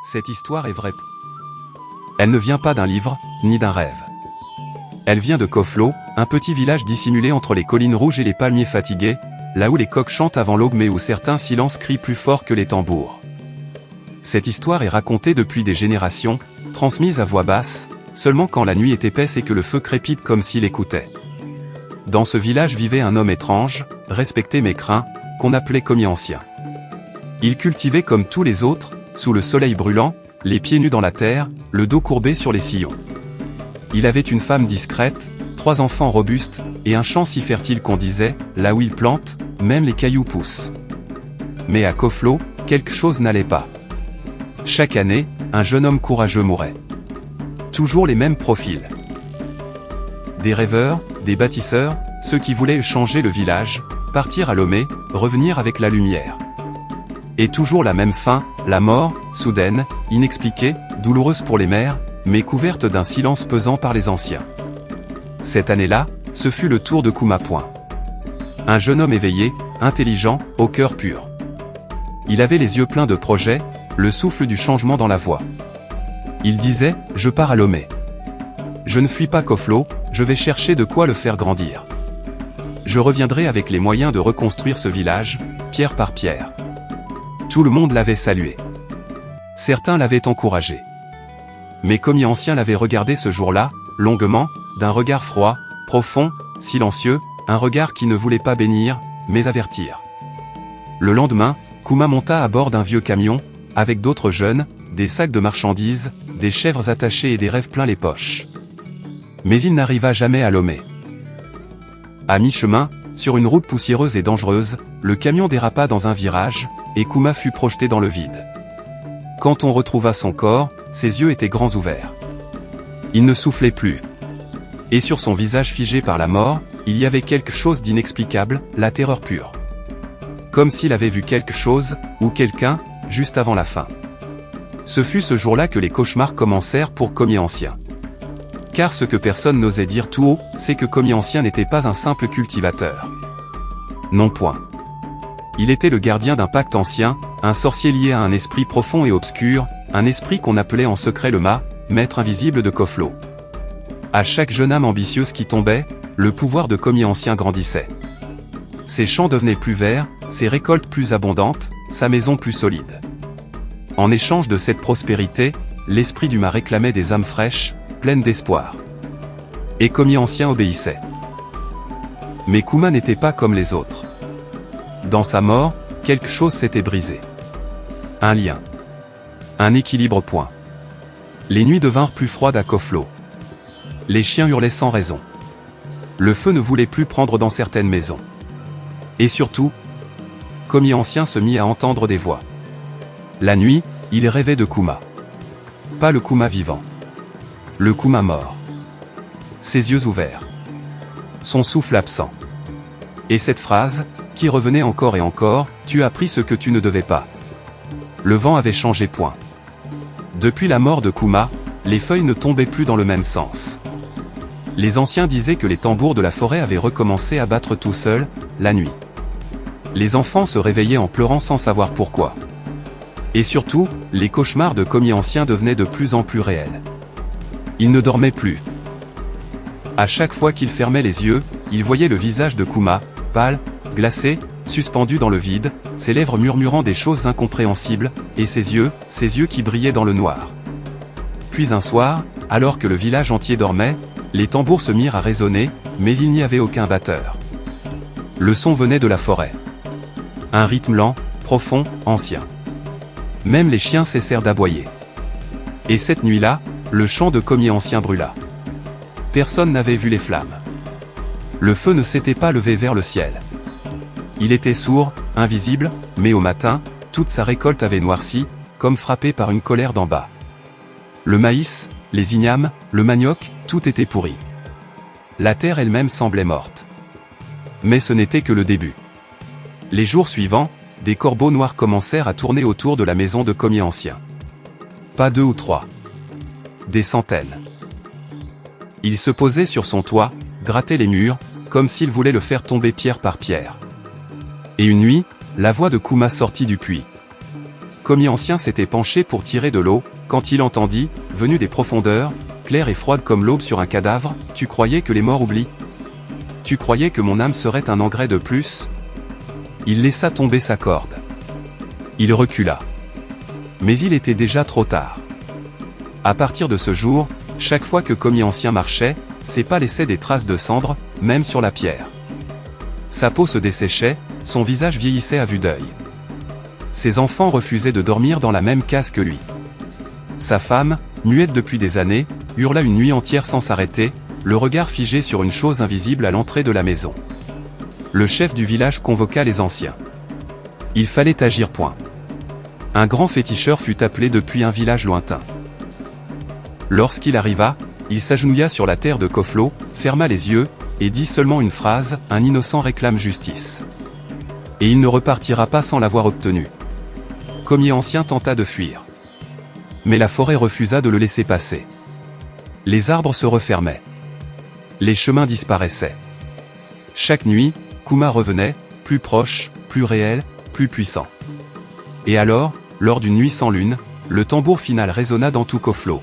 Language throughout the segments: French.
Cette histoire est vraie. Elle ne vient pas d'un livre, ni d'un rêve. Elle vient de Koflo, un petit village dissimulé entre les collines rouges et les palmiers fatigués, là où les coqs chantent avant l'aube mais où certains silences crient plus fort que les tambours. Cette histoire est racontée depuis des générations, transmise à voix basse, seulement quand la nuit est épaisse et que le feu crépite comme s'il écoutait. Dans ce village vivait un homme étrange, respecté mais craint, qu'on appelait commis ancien. Il cultivait comme tous les autres, sous le soleil brûlant, les pieds nus dans la terre, le dos courbé sur les sillons. Il avait une femme discrète, 3 enfants robustes, et un champ si fertile qu'on disait, là où il plante, même les cailloux poussent. Mais à Koflo, quelque chose n'allait pas. Chaque année, un jeune homme courageux mourait. Toujours les mêmes profils. Des rêveurs, des bâtisseurs, ceux qui voulaient changer le village, partir à Lomé, revenir avec la lumière. Et toujours la même fin, la mort, soudaine, inexpliquée, douloureuse pour les mères, mais couverte d'un silence pesant par les anciens. Cette année-là, ce fut le tour de Kouma Point. Un jeune homme éveillé, intelligent, au cœur pur. Il avait les yeux pleins de projets, le souffle du changement dans la voix. Il disait, « Je pars à Lomé. Je ne fuis pas Koflo, je vais chercher de quoi le faire grandir. Je reviendrai avec les moyens de reconstruire ce village, pierre par pierre. » Tout le monde l'avait salué. Certains l'avaient encouragé. Mais commis ancien l'avait regardé ce jour-là, longuement, d'un regard froid, profond, silencieux, un regard qui ne voulait pas bénir, mais avertir. Le lendemain, Kouma monta à bord d'un vieux camion, avec d'autres jeunes, des sacs de marchandises, des chèvres attachées et des rêves plein les poches. Mais il n'arriva jamais à Lomé. À mi-chemin, sur une route poussiéreuse et dangereuse, le camion dérapa dans un virage, et Kouma fut projeté dans le vide. Quand on retrouva son corps, ses yeux étaient grands ouverts. Il ne soufflait plus. Et sur son visage figé par la mort, il y avait quelque chose d'inexplicable, la terreur pure. Comme s'il avait vu quelque chose, ou quelqu'un, juste avant la fin. Ce fut ce jour-là que les cauchemars commencèrent pour commis ancien. Car ce que personne n'osait dire tout haut, c'est que commis ancien n'était pas un simple cultivateur. Non point. Il était le gardien d'un pacte ancien, un sorcier lié à un esprit profond et obscur, un esprit qu'on appelait en secret le maître invisible de Koflo. À chaque jeune âme ambitieuse qui tombait, le pouvoir de commis ancien grandissait. Ses champs devenaient plus verts, ses récoltes plus abondantes, sa maison plus solide. En échange de cette prospérité, l'esprit du réclamait des âmes fraîches, pleines d'espoir. Et commis ancien obéissait. Mais Kouma n'était pas comme les autres. Dans sa mort, quelque chose s'était brisé. Un lien. Un équilibre point. Les nuits devinrent plus froides à Koflo. Les chiens hurlaient sans raison. Le feu ne voulait plus prendre dans certaines maisons. Et surtout, commis ancien se mit à entendre des voix. La nuit, il rêvait de Kouma. Pas le Kouma vivant. Le Kouma mort. Ses yeux ouverts. Son souffle absent. Et cette phrase, qui revenait encore et encore, « Tu as pris ce que tu ne devais pas. » Le vent avait changé point. Depuis la mort de Kouma, les feuilles ne tombaient plus dans le même sens. Les anciens disaient que les tambours de la forêt avaient recommencé à battre tout seuls, la nuit. Les enfants se réveillaient en pleurant sans savoir pourquoi. Et surtout, les cauchemars de commis ancien devenaient de plus en plus réels. Il ne dormait plus. À chaque fois qu'il fermait les yeux, il voyait le visage de Kouma, pâle, glacé, suspendu dans le vide, ses lèvres murmurant des choses incompréhensibles, et ses yeux qui brillaient dans le noir. Puis un soir, alors que le village entier dormait, les tambours se mirent à résonner, mais il n'y avait aucun batteur. Le son venait de la forêt. Un rythme lent, profond, ancien. Même les chiens cessèrent d'aboyer. Et cette nuit-là, le champ de commis ancien brûla. Personne n'avait vu les flammes. Le feu ne s'était pas levé vers le ciel. Il était sourd, invisible, mais au matin, toute sa récolte avait noirci, comme frappée par une colère d'en bas. Le maïs, les ignames, le manioc, tout était pourri. La terre elle-même semblait morte. Mais ce n'était que le début. Les jours suivants, des corbeaux noirs commencèrent à tourner autour de la maison de commis ancien. Pas 2 ou 3. Des centaines. Ils se posaient sur son toit, grattaient les murs, comme s'ils voulaient le faire tomber pierre par pierre. Et une nuit, la voix de Kouma sortit du puits. Komi Ancien s'était penché pour tirer de l'eau, quand il entendit, venu des profondeurs, claire et froide comme l'aube sur un cadavre, « Tu croyais que les morts oublient? Tu croyais que mon âme serait un engrais de plus ?» Il laissa tomber sa corde. Il recula. Mais il était déjà trop tard. À partir de ce jour, chaque fois que Komi Ancien marchait, ses pas laissaient des traces de cendre, même sur la pierre. Sa peau se desséchait, son visage vieillissait à vue d'œil. Ses enfants refusaient de dormir dans la même case que lui. Sa femme, muette depuis des années, hurla une nuit entière sans s'arrêter, le regard figé sur une chose invisible à l'entrée de la maison. Le chef du village convoqua les anciens. Il fallait agir point. Un grand féticheur fut appelé depuis un village lointain. Lorsqu'il arriva, il s'agenouilla sur la terre de Koflo, ferma les yeux, et dit seulement une phrase, « Un innocent réclame justice. » Et il ne repartira pas sans l'avoir obtenue. Komi Ancien tenta de fuir. Mais la forêt refusa de le laisser passer. Les arbres se refermaient. Les chemins disparaissaient. Chaque nuit, Kuma revenait, plus proche, plus réel, plus puissant. Et alors, lors d'une nuit sans lune, le tambour final résonna dans tout Koflo.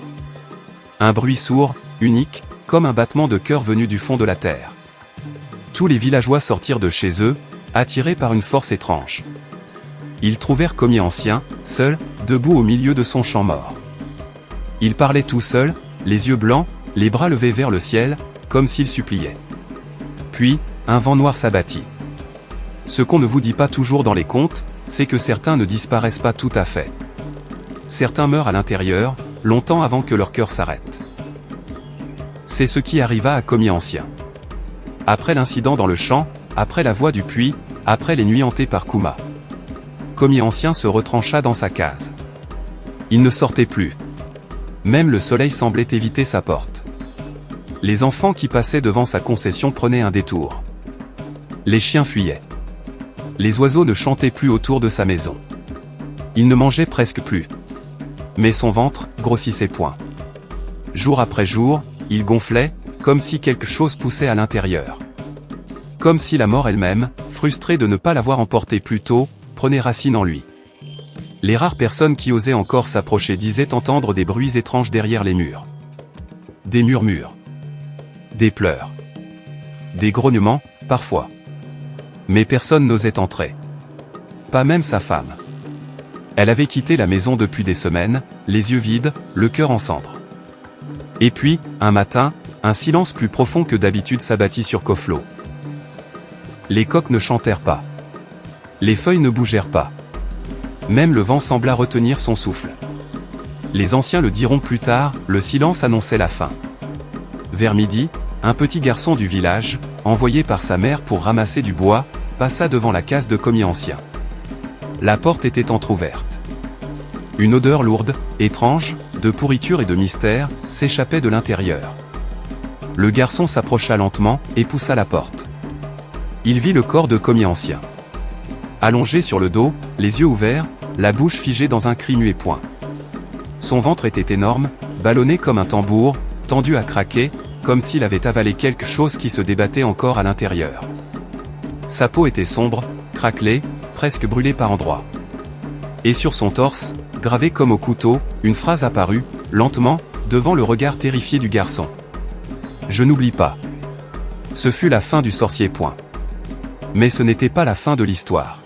Un bruit sourd, unique, comme un battement de cœur venu du fond de la terre. Tous les villageois sortirent de chez eux, attirés par une force étrange. Ils trouvèrent Komi Ancien, seul, debout au milieu de son champ mort. Il parlait tout seul, les yeux blancs, les bras levés vers le ciel, comme s'il suppliait. Puis, un vent noir s'abattit. Ce qu'on ne vous dit pas toujours dans les contes, c'est que certains ne disparaissent pas tout à fait. Certains meurent à l'intérieur, longtemps avant que leur cœur s'arrête. C'est ce qui arriva à Komi Ancien. Après l'incident dans le champ, après la voix du puits, après les nuits hantées par Kuma. Komi Ancien se retrancha dans sa case. Il ne sortait plus. Même le soleil semblait éviter sa porte. Les enfants qui passaient devant sa concession prenaient un détour. Les chiens fuyaient. Les oiseaux ne chantaient plus autour de sa maison. Il ne mangeait presque plus. Mais son ventre grossissait point. Jour après jour, il gonflait, comme si quelque chose poussait à l'intérieur. Comme si la mort elle-même, frustrée de ne pas l'avoir emporté plus tôt, prenait racine en lui. Les rares personnes qui osaient encore s'approcher disaient entendre des bruits étranges derrière les murs. Des murmures. Des pleurs. Des grognements, parfois. Mais personne n'osait entrer. Pas même sa femme. Elle avait quitté la maison depuis des semaines, les yeux vides, le cœur en cendres. Et puis, un matin, un silence plus profond que d'habitude s'abattit sur Koflo. Les coqs ne chantèrent pas. Les feuilles ne bougèrent pas. Même le vent sembla retenir son souffle. Les anciens le diront plus tard, le silence annonçait la fin. Vers midi, un petit garçon du village, envoyé par sa mère pour ramasser du bois, passa devant la case de Komi Ancien. La porte était entr'ouverte. Une odeur lourde, étrange, de pourriture et de mystère, s'échappait de l'intérieur. Le garçon s'approcha lentement, et poussa la porte. Il vit le corps de Komi Ancien. Allongé sur le dos, les yeux ouverts, la bouche figée dans un cri muet point. Son ventre était énorme, ballonné comme un tambour, tendu à craquer, comme s'il avait avalé quelque chose qui se débattait encore à l'intérieur. Sa peau était sombre, craquelée, presque brûlée par endroits. Et sur son torse, gravée comme au couteau, une phrase apparut, lentement, devant le regard terrifié du garçon. « Je n'oublie pas. » Ce fut la fin du sorcier point. Mais ce n'était pas la fin de l'histoire.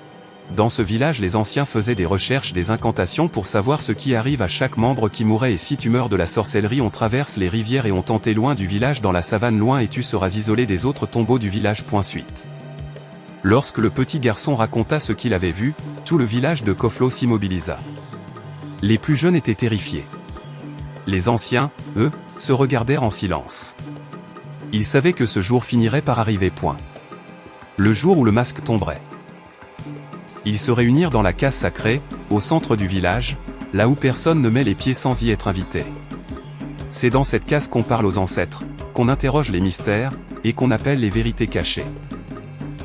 Dans ce village, les anciens faisaient des recherches, des incantations pour savoir ce qui arrive à chaque membre qui mourrait, et si tu meurs de la sorcellerie, on traverse les rivières et on tentait loin du village, dans la savane loin, et tu seras isolé des autres tombeaux du village. Suite. Lorsque le petit garçon raconta ce qu'il avait vu, tout le village de Koflo s'immobilisa. Les plus jeunes étaient terrifiés. Les anciens, eux, se regardèrent en silence. Ils savaient que ce jour finirait par arriver point. Le jour où le masque tomberait. Ils se réunirent dans la case sacrée, au centre du village, là où personne ne met les pieds sans y être invité. C'est dans cette case qu'on parle aux ancêtres, qu'on interroge les mystères, et qu'on appelle les vérités cachées.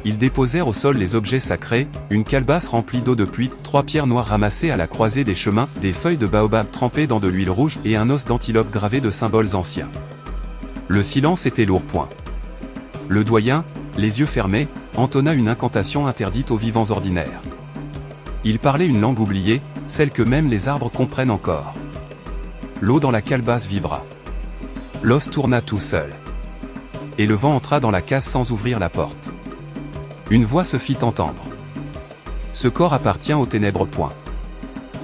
Ils déposèrent au sol les objets sacrés, une calebasse remplie d'eau de pluie, 3 pierres noires ramassées à la croisée des chemins, des feuilles de baobab trempées dans de l'huile rouge et un os d'antilope gravé de symboles anciens. Le silence était lourd point. Le doyen, les yeux fermés, entonna une incantation interdite aux vivants ordinaires. Il parlait une langue oubliée, celle que même les arbres comprennent encore. L'eau dans la calebasse vibra. L'os tourna tout seul. Et le vent entra dans la case sans ouvrir la porte. Une voix se fit entendre. Ce corps appartient aux ténèbres, point.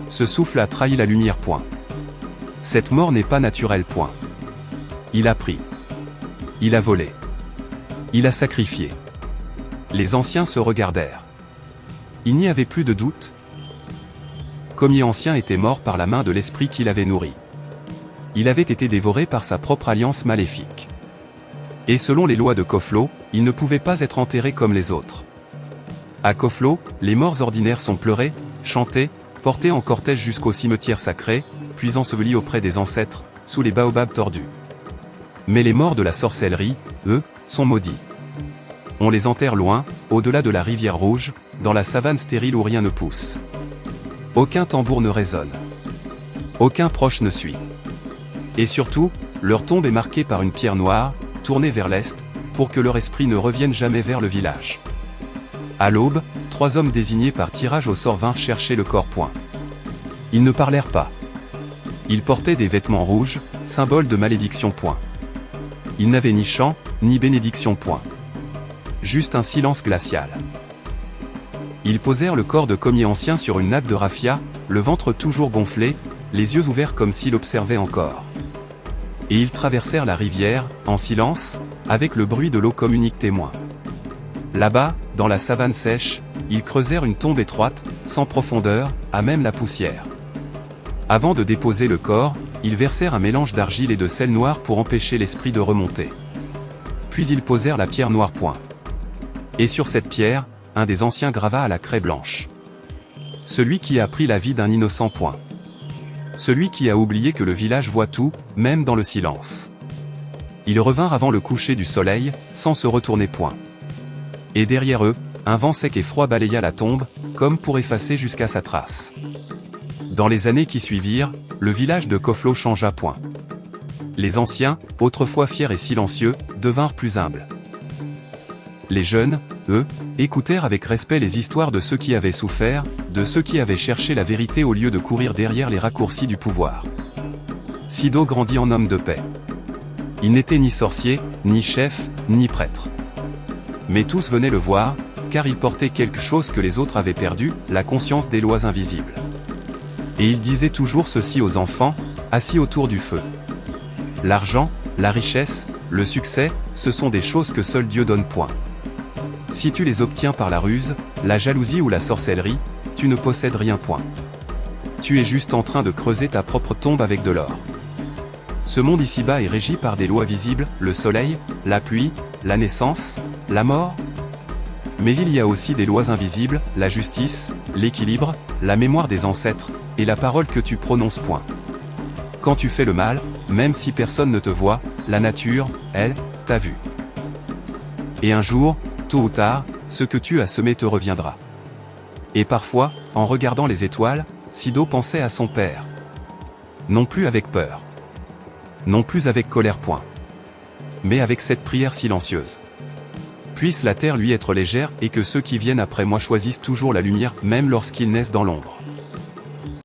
Ce souffle a trahi la lumière, point. Cette mort n'est pas naturelle, point. Il a pris. Il a volé. Il a sacrifié. Les anciens se regardèrent. Il n'y avait plus de doute. Commis ancien était mort par la main de l'esprit qui l'avait nourri. Il avait été dévoré par sa propre alliance maléfique. Et selon les lois de Koflo, il ne pouvait pas être enterré comme les autres. À Koflo, les morts ordinaires sont pleurés, chantés, portés en cortège jusqu'au cimetière sacré, puis ensevelis auprès des ancêtres, sous les baobabs tordus. Mais les morts de la sorcellerie, eux, sont maudits. On les enterre loin, au-delà de la rivière rouge, dans la savane stérile où rien ne pousse. Aucun tambour ne résonne. Aucun proche ne suit. Et surtout, leur tombe est marquée par une pierre noire, tournée vers l'est, pour que leur esprit ne revienne jamais vers le village. À l'aube, 3 hommes désignés par tirage au sort vinrent chercher le corps, point. Ils ne parlèrent pas. Ils portaient des vêtements rouges, symbole de malédiction, point. Ils n'avaient ni chant, ni bénédiction, point. Juste un silence glacial. Ils posèrent le corps de commis ancien sur une natte de raffia, le ventre toujours gonflé, les yeux ouverts comme s'il observait encore. Et ils traversèrent la rivière, en silence, avec le bruit de l'eau comme unique témoin. Là-bas, dans la savane sèche, ils creusèrent une tombe étroite, sans profondeur, à même la poussière. Avant de déposer le corps, ils versèrent un mélange d'argile et de sel noir pour empêcher l'esprit de remonter. Puis ils posèrent la pierre noire, point. Et sur cette pierre, un des anciens grava à la craie blanche. Celui qui a pris la vie d'un innocent, point. Celui qui a oublié que le village voit tout, même dans le silence. Ils revinrent avant le coucher du soleil, sans se retourner, point. Et derrière eux, un vent sec et froid balaya la tombe, comme pour effacer jusqu'à sa trace. Dans les années qui suivirent, le village de Koflo changea, point. Les anciens, autrefois fiers et silencieux, devinrent plus humbles. Les jeunes, eux, écoutèrent avec respect les histoires de ceux qui avaient souffert, de ceux qui avaient cherché la vérité au lieu de courir derrière les raccourcis du pouvoir. Sido grandit en homme de paix. Il n'était ni sorcier, ni chef, ni prêtre. Mais tous venaient le voir, car il portait quelque chose que les autres avaient perdu, la conscience des lois invisibles. Et il disait toujours ceci aux enfants, assis autour du feu. L'argent, la richesse, le succès, ce sont des choses que seul Dieu donne, point. Si tu les obtiens par la ruse, la jalousie ou la sorcellerie, tu ne possèdes rien, point. Tu es juste en train de creuser ta propre tombe avec de l'or. Ce monde ici-bas est régi par des lois visibles, le soleil, la pluie, la naissance, la mort. Mais il y a aussi des lois invisibles, la justice, l'équilibre, la mémoire des ancêtres, et la parole que tu prononces, point. Quand tu fais le mal, même si personne ne te voit, la nature, elle, t'a vu. Et un jour, tôt ou tard, ce que tu as semé te reviendra. Et parfois, en regardant les étoiles, Sido pensait à son père. Non plus avec peur. Non plus avec colère, point. Mais avec cette prière silencieuse. Puisse la terre lui être légère et que ceux qui viennent après moi choisissent toujours la lumière, même lorsqu'ils naissent dans l'ombre.